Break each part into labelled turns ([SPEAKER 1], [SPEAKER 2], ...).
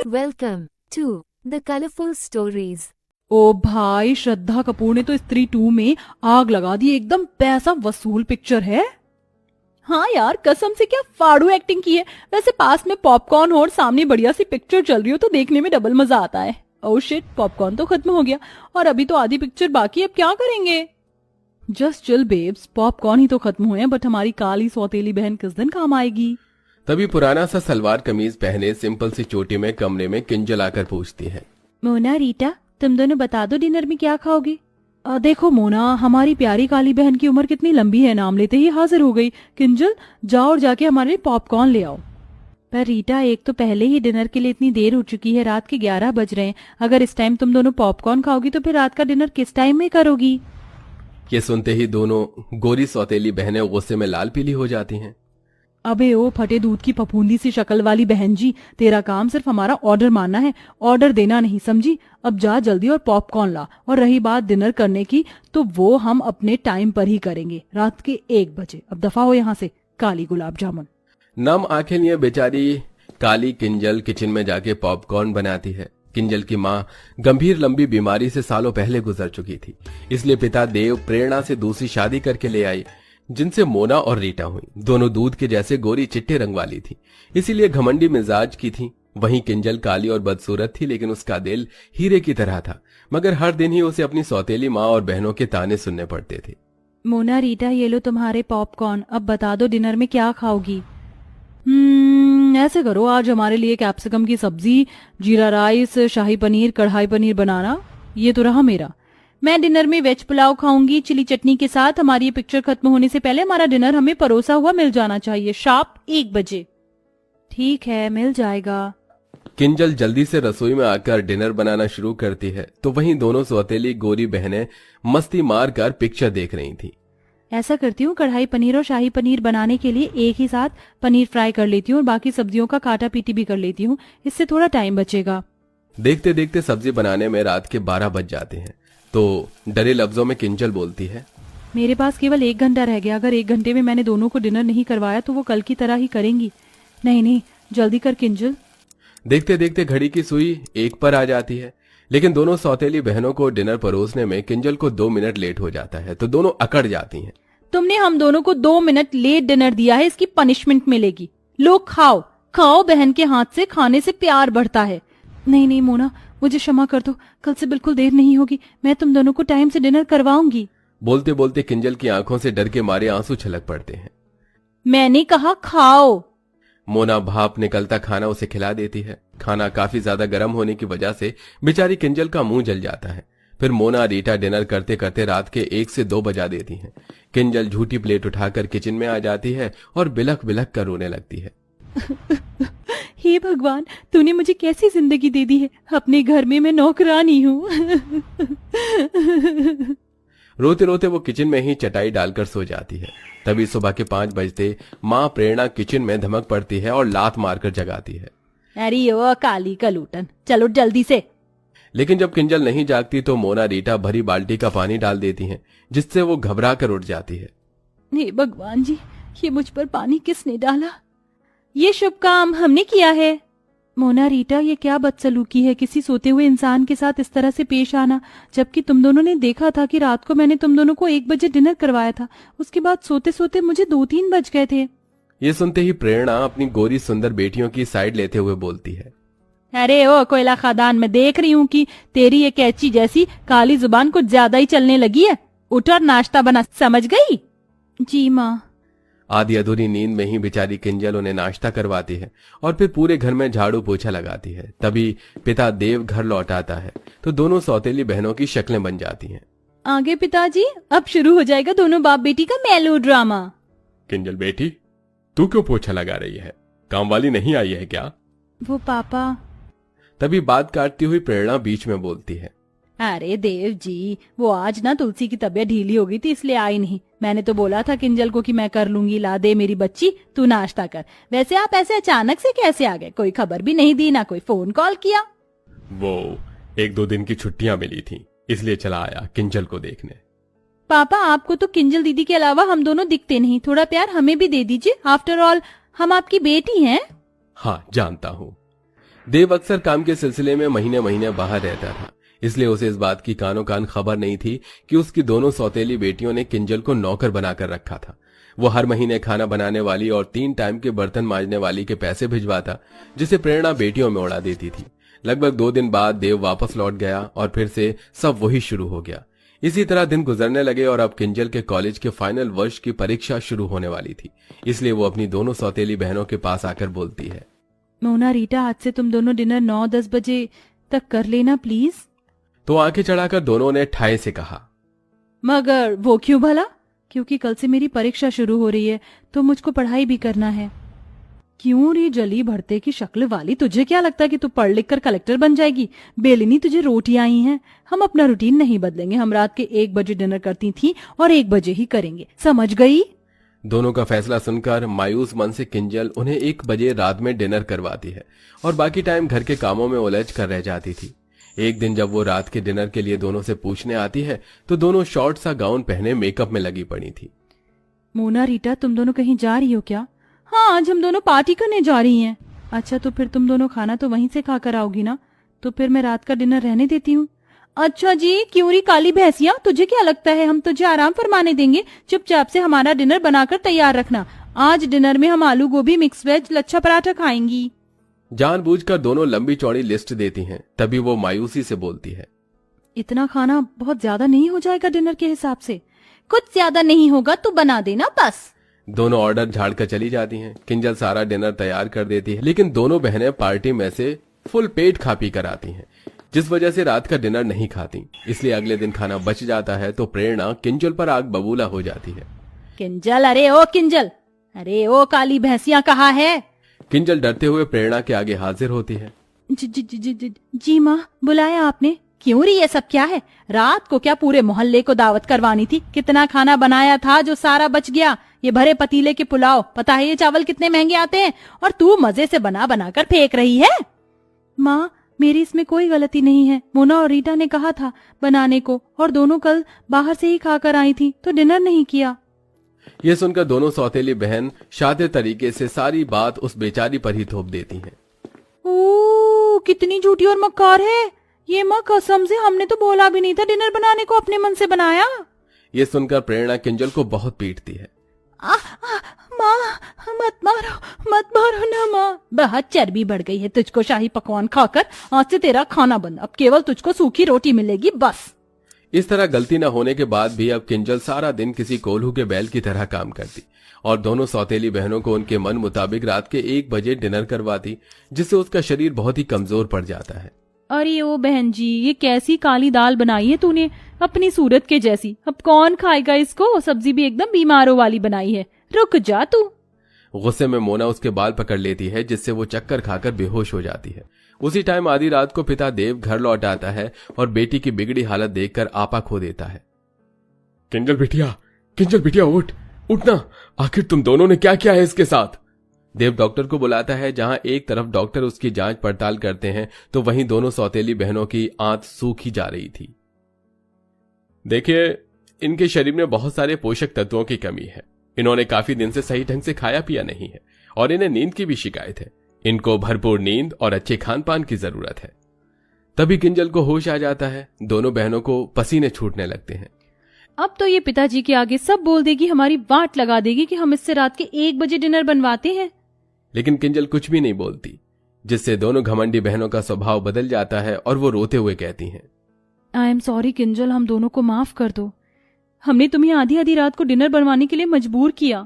[SPEAKER 1] Welcome to the colorful stories.
[SPEAKER 2] ओ भाई, श्रद्धा कपूर ने तो स्त्री 2 में आग लगा दी। एकदम पैसा वसूल पिक्चर है। हाँ यार, कसम से क्या फाड़ू एक्टिंग की है। वैसे पास में पॉपकॉर्न हो और सामने बढ़िया सी पिक्चर चल रही हो तो देखने में डबल मजा आता है। ओह शिट, पॉपकॉर्न तो खत्म हो गया और अभी तो आधी पिक्चर बाकी। अब क्या करेंगे? जस्ट चिल बेब्स, पॉपकॉर्न ही तो खत्म हुए हैं, बट हमारी काली सौतेली बहन किस दिन काम आएगी?
[SPEAKER 3] तभी पुराना सा सलवार कमीज पहने सिंपल सी चोटी में कमरे में किंजल आकर पूछती है,
[SPEAKER 2] मोना, रीटा, तुम दोनों बता दो डिनर में क्या खाओगे? देखो मोना, हमारी प्यारी काली बहन की उम्र कितनी लंबी है, नाम लेते ही हाजिर हो गई। किंजल, जाओ और जाके हमारे लिए पॉपकॉर्न ले आओ। पर रीटा, एक तो पहले ही डिनर के लिए इतनी देर हो चुकी है, रात के 11 बज रहे हैं। अगर इस टाइम तुम दोनों पॉपकॉर्न खाओगी तो फिर रात का डिनर किस टाइम में करोगी?
[SPEAKER 3] ये सुनते ही दोनों गोरी सौतेली बहनें गुस्से में लाल पीली हो जाती हैं।
[SPEAKER 2] अबे ओ फटे दूध की फफूंदी सी शक्ल वाली बहन जी, तेरा काम सिर्फ हमारा ऑर्डर मानना है, ऑर्डर देना नहीं, समझी? अब जा जल्दी और पॉपकॉर्न ला। और रही बात डिनर करने की, तो वो हम अपने टाइम पर ही करेंगे, रात के 1 बजे। अब दफा हो यहाँ से, काली गुलाब जामुन।
[SPEAKER 3] नम आंखें लिए बेचारी काली किंजल किचन में जाके पॉपकॉर्न बनाती है। किंजल की माँ गंभीर लंबी बीमारी से सालों पहले गुजर चुकी थी, इसलिए पिता देव प्रेरणा से दूसरी शादी करके ले आई, जिनसे मोना और रीटा हुई। दोनों दूध के जैसे गोरी चिट्टे रंग वाली थी, इसीलिए घमंडी मिजाज की थी। वहीं किंजल काली और बदसूरत थी, लेकिन उसका दिल हीरे की तरह था। मगर हर दिन ही उसे अपनी सौतेली माँ और बहनों के ताने सुनने पड़ते थे।
[SPEAKER 2] मोना, रीटा, ये लो तुम्हारे पॉपकॉर्न। अब बता दो डिनर में क्या खाओगी? ऐसे करो, आज हमारे लिए कैप्सिकम की सब्जी, जीरा राइस, शाही पनीर, कढ़ाई पनीर बनाना। ये तो रहा मेरा। मैं डिनर में वेज पुलाव खाऊंगी चिली चटनी के साथ। हमारी ये पिक्चर खत्म होने से पहले हमारा डिनर हमें परोसा हुआ मिल जाना चाहिए, शार्प 1 बजे। ठीक है, मिल जाएगा।
[SPEAKER 3] किंजल जल्दी से रसोई में आकर डिनर बनाना शुरू करती है, तो वहीं दोनों सौतेली गोरी बहनें मस्ती मार कर पिक्चर देख रही थी।
[SPEAKER 2] ऐसा करती हूँ, कढ़ाई पनीर और शाही पनीर बनाने के लिए एक ही साथ पनीर फ्राई कर लेती हूँ और बाकी सब्जियों का काटा पीटी भी कर लेती हूँ, इससे थोड़ा टाइम बचेगा।
[SPEAKER 3] देखते देखते सब्जी बनाने में रात के 12 बज जाते हैं, तो डरे लफ्जों में किंजल बोलती है,
[SPEAKER 2] मेरे पास केवल 1 घंटा रह गया। अगर 1 घंटे में मैंने दोनों को डिनर नहीं करवाया तो वो कल की तरह ही करेंगी। नहीं नहीं, जल्दी कर किंजल।
[SPEAKER 3] देखते देखते घड़ी की सुई 1 पर आ जाती है, लेकिन दोनों सौतेली बहनों को डिनर परोसने में किंजल को 2 मिनट लेट हो जाता है, तो दोनों अकड़ जाती हैं।
[SPEAKER 2] तुमने हम दोनों को 2 मिनट लेट डिनर दिया है, इसकी पनिशमेंट मिलेगी। लो खाओ खाओ, बहन के हाथ से खाने से प्यार बढ़ता है। नहीं नहीं मोना, मुझे क्षमा कर दो, कल से बिल्कुल देर नहीं होगी। मैं तुम दोनों को टाइम से डिनर करवाऊंगी।
[SPEAKER 3] बोलते बोलते किंजल की आंखों से डर के मारे आंसू छलक पड़ते हैं।
[SPEAKER 2] मैंने कहा खाओ।
[SPEAKER 3] मोना भाप निकलता खाना उसे खिला देती है। खाना काफी ज्यादा गर्म होने की वजह से बेचारी किंजल का मुंह जल जाता है। फिर मोना रीटा डिनर करते करते रात के 1 से 2 बजा देती हैं। किंजल झूठी प्लेट उठाकर किचन में आ जाती है और बिलख बिलख कर रोने लगती है।
[SPEAKER 2] हे भगवान, तूने मुझे कैसी जिंदगी दे दी है। अपने घर में मैं नौकरानी हूँ।
[SPEAKER 3] रोते रोते वो किचन में ही चटाई डालकर सो जाती है। तभी सुबह के 5 बजते माँ प्रेरणा किचन में धमक पड़ती है और लात मारकर जगाती है।
[SPEAKER 2] अरे ओ काली कलूटन, चलो जल्दी से।
[SPEAKER 3] लेकिन जब किंजल नहीं जागती तो मोना रीटा भरी बाल्टी का पानी डाल देती हैं, जिससे वो घबरा कर उठ जाती है।
[SPEAKER 2] हे भगवान जी, ये मुझ पर पानी किसने डाला? ये शुभ काम हमने किया है। मोना, रीटा, ये क्या बदसलूकी है किसी सोते हुए इंसान के साथ इस तरह से पेश आना, जबकि तुम दोनों ने देखा था कि रात को मैंने तुम दोनों को 1 बजे डिनर करवाया था। उसके बाद सोते सोते मुझे 2-3 बज गए थे।
[SPEAKER 3] ये सुनते ही प्रेरणा अपनी गोरी सुंदर बेटियों की साइड लेते हुए बोलती है,
[SPEAKER 2] अरे ओ कोयला खादान, मैं देख रही हूँ कि तेरी ये कैची जैसी काली जुबान कुछ ज्यादा ही चलने लगी है। उठ और नाश्ता बना, समझ गई? जी माँ।
[SPEAKER 3] आधी अधूरी नींद में ही बेचारी किंजल उन्हें नाश्ता करवाती है और फिर पूरे घर में झाड़ू पोछा लगाती है। तभी पिता देव घर लौट आता है, तो दोनों सौतेली बहनों की शक्लें बन जाती हैं।
[SPEAKER 2] आगे पिताजी, अब शुरू हो जाएगा दोनों बाप बेटी का मेलो ड्रामा।
[SPEAKER 3] किंजल बेटी, तू क्यों पोछा लगा रही है? काम वाली नहीं आई है क्या?
[SPEAKER 2] वो पापा।
[SPEAKER 3] तभी बात काटती हुई प्रेरणा बीच में बोलती है,
[SPEAKER 2] अरे देव जी, वो आज ना तुलसी की तबीयत ढीली हो गई थी, इसलिए आई नहीं। मैंने तो बोला था किंजल को कि मैं कर लूंगी, ला दे मेरी बच्ची, तू नाश्ता कर। वैसे आप ऐसे अचानक से कैसे आ गए? कोई खबर भी नहीं दी, ना कोई फोन कॉल किया?
[SPEAKER 3] वो 1-2 दिन की छुट्टियां मिली थी, इसलिए चला आया किंजल को देखने।
[SPEAKER 2] पापा, आपको तो किंजल दीदी के अलावा हम दोनों दिखते नहीं, थोड़ा प्यार हमें भी दे दीजिए। आफ्टर ऑल हम आपकी बेटी हैं।
[SPEAKER 3] हाँ, जानता हूँ। देव अक्सर काम के सिलसिले में महीने महीने बाहर रहता था, इसलिए उसे इस बात की कानों कान खबर नहीं थी कि उसकी दोनों सौतेली बेटियों ने किंजल को नौकर बनाकर रखा था। वो हर महीने खाना बनाने वाली और 3 टाइम के बर्तन मांजने वाली के पैसे भिजवाता, जिसे प्रेरणा बेटियों में उड़ा देती थी। लगभग 2 दिन बाद देव वापस लौट गया और फिर से सब वही शुरू हो गया। इसी तरह दिन गुजरने लगे और अब किंजल के कॉलेज के फाइनल वर्ष की परीक्षा शुरू होने वाली थी, इसलिए वो अपनी दोनों सौतेली बहनों के पास आकर बोलती है,
[SPEAKER 2] मोना रीटा, आज से तुम दोनों डिनर 9-10 बजे तक कर लेना प्लीज।
[SPEAKER 3] तो आंखें चढ़ाकर दोनों ने ठाए से कहा,
[SPEAKER 2] मगर वो क्यों भला? क्योंकि कल से मेरी परीक्षा शुरू हो रही है तो मुझको पढ़ाई भी करना है। क्यों रे जली भरते की शक्ल वाली, तुझे क्या लगता है कि तू पढ़ लिख कर कलेक्टर बन जाएगी? बेलिनी तुझे रोटियां आई हैं। हम अपना रूटीन नहीं बदलेंगे। हम रात के 1 बजे डिनर करती थी और 1 बजे ही करेंगे, समझ गई?
[SPEAKER 3] दोनों का फैसला सुनकर मायूस मन से किंजल उन्हें 1 बजे रात में डिनर करवाती है और बाकी टाइम घर के कामों में उलझ कर रह जाती थी। एक दिन जब वो रात के डिनर के लिए दोनों से पूछने आती है तो दोनों शॉर्ट सा गाउन पहने मेकअप में लगी पड़ी थी।
[SPEAKER 2] मोना रीटा, तुम दोनों कहीं जा रही हो क्या? हाँ, आज हम दोनों पार्टी करने जा रही हैं। अच्छा, तो फिर तुम दोनों खाना तो वहीं से खाकर आओगी ना? तो फिर मैं रात का डिनर रहने देती हूँ। अच्छा जी, क्यों री काली भैंसिया, तुझे क्या लगता है हम तुझे आराम फरमाने देंगे? चुपचाप से हमारा डिनर बनाकर तैयार रखना। आज डिनर में हम आलू गोभी, मिक्स वेज, लच्छा पराठा खाएंगी।
[SPEAKER 3] जानबूझकर दोनों लंबी चौड़ी लिस्ट देती हैं, तभी वो मायूसी से बोलती है,
[SPEAKER 2] इतना खाना बहुत ज्यादा नहीं हो जाएगा डिनर के हिसाब से? कुछ ज्यादा नहीं होगा तो बना देना बस।
[SPEAKER 3] दोनों ऑर्डर झाड़ कर चली जाती हैं। किंजल सारा डिनर तैयार कर देती है, लेकिन दोनों बहनें पार्टी में से फुल पेट खा पी कर आती हैं, जिस वजह से रात का डिनर नहीं खाती। इसलिए अगले दिन खाना बच जाता है तो प्रेरणा किंजल पर आग बबूला हो जाती है।
[SPEAKER 2] किंजल, अरे ओ किंजल, अरे ओ काली भैंसिया कहाँ है?
[SPEAKER 3] किंजल डरते हुए प्रेरणा के आगे हाजिर होती है।
[SPEAKER 2] जी माँ, बुलाया आपने? क्यों री, ये सब क्या है? रात को क्या पूरे मोहल्ले को दावत करवानी थी? कितना खाना बनाया था जो सारा बच गया। ये भरे पतीले के पुलाव, पता है ये चावल कितने महंगे आते हैं? और तू मजे से बना बना कर फेंक रही है। माँ, मेरी इसमें कोई गलती नहीं है। मोना और रीटा ने कहा था बनाने को और दोनों कल बाहर से ही खाकर आई थी तो डिनर नहीं किया।
[SPEAKER 3] ये सुनकर दोनों सौतेली बहन शातिर तरीके से सारी बात उस बेचारी पर ही थोप देती हैं।
[SPEAKER 2] ओ, कितनी झूठी और मक्कार है ये। माँ कसम से हमने तो बोला भी नहीं था डिनर बनाने को, अपने मन से बनाया।
[SPEAKER 3] ये सुनकर प्रेरणा किंजल को बहुत पीटती है।
[SPEAKER 2] माँ, मत मारो ना माँ। बहुत चर्बी बढ़ गई है तुझको शाही पकवान खाकर। आज से तेरा खाना बंद, अब केवल तुझको सूखी रोटी मिलेगी बस।
[SPEAKER 3] इस तरह गलती न होने के बाद भी अब किंजल सारा दिन किसी कोल्हू के बैल की तरह काम करती और दोनों सौतेली बहनों को उनके मन मुताबिक रात के 1 बजे डिनर करवाती, जिससे उसका शरीर बहुत ही कमजोर पड़ जाता है।
[SPEAKER 2] अरे ओ बहन जी, ये कैसी काली दाल बनाई है तूने, अपनी सूरत के जैसी। अब कौन खाएगा इसको? सब्जी भी एकदम बीमारों वाली बनाई है। रुक जा तू।
[SPEAKER 3] गुस्से में मोना उसके बाल पकड़ लेती है, जिससे वो चक्कर खाकर बेहोश हो जाती है। उसी टाइम आधी रात को पिता देव घर लौट आता है और बेटी की बिगड़ी हालत देखकर आपा खो देता है। किंजल बिटिया उठना, आखिर तुम दोनों ने क्या किया है इसके साथ? देव डॉक्टर को बुलाता है। जहां एक तरफ डॉक्टर उसकी जांच पड़ताल करते हैं तो वहीं दोनों सौतेली बहनों की आंत सूखी जा रही थी। देखिए, इनके शरीर में बहुत सारे पोषक तत्वों की कमी है। इन्होंने काफी दिन से सही ढंग से खाया पिया नहीं है और इन्हें नींद की भी शिकायत है। इनको भरपूर नींद और अच्छे खान पान की जरूरत है। तभी किंजल को होश आ जाता है। दोनों बहनों को पसीने छूटने लगते हैं।
[SPEAKER 2] अब तो ये पिताजी के आगे सब बोल देगी, हमारी वाट लगा देगी कि हम इससे रात के 1 बजे डिनर बनवाते हैं।
[SPEAKER 3] लेकिन किंजल कुछ भी नहीं बोलती, जिससे दोनों घमंडी बहनों का स्वभाव बदल जाता है और वो रोते हुए कहती हैं,
[SPEAKER 2] आई एम सॉरी किंजल, हम दोनों को माफ कर दो। हमने तुम्हें आधी आधी रात को डिनर बनवाने के लिए मजबूर किया।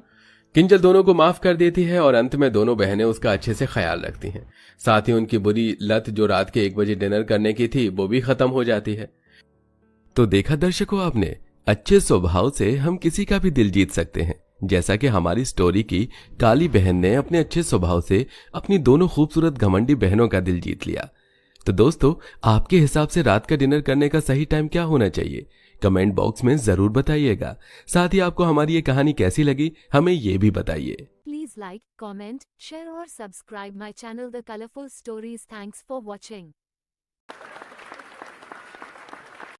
[SPEAKER 3] किंजल दोनों को माफ कर देती है और अंत में दोनों बहनें उसका अच्छे से ख्याल रखती हैं। साथ ही उनकी बुरी लत जो रात के 1 बजे डिनर करने की थी वो भी खत्म हो जाती है। तो देखा दर्शकों आपने, अच्छे स्वभाव से हम किसी का भी दिल जीत सकते हैं, जैसा कि हमारी स्टोरी की काली बहन ने अपने अच्छे स्वभाव से अपनी दोनों खूबसूरत घमंडी बहनों का दिल जीत लिया। तो दोस्तों, आपके हिसाब से रात का डिनर करने का सही टाइम क्या होना चाहिए? कमेंट बॉक्स में जरूर बताइएगा। साथ ही आपको हमारी ये कहानी कैसी लगी हमें ये भी बताइए।
[SPEAKER 1] Please like, comment, share और subscribe my channel The Colorful Stories. Thanks for watching.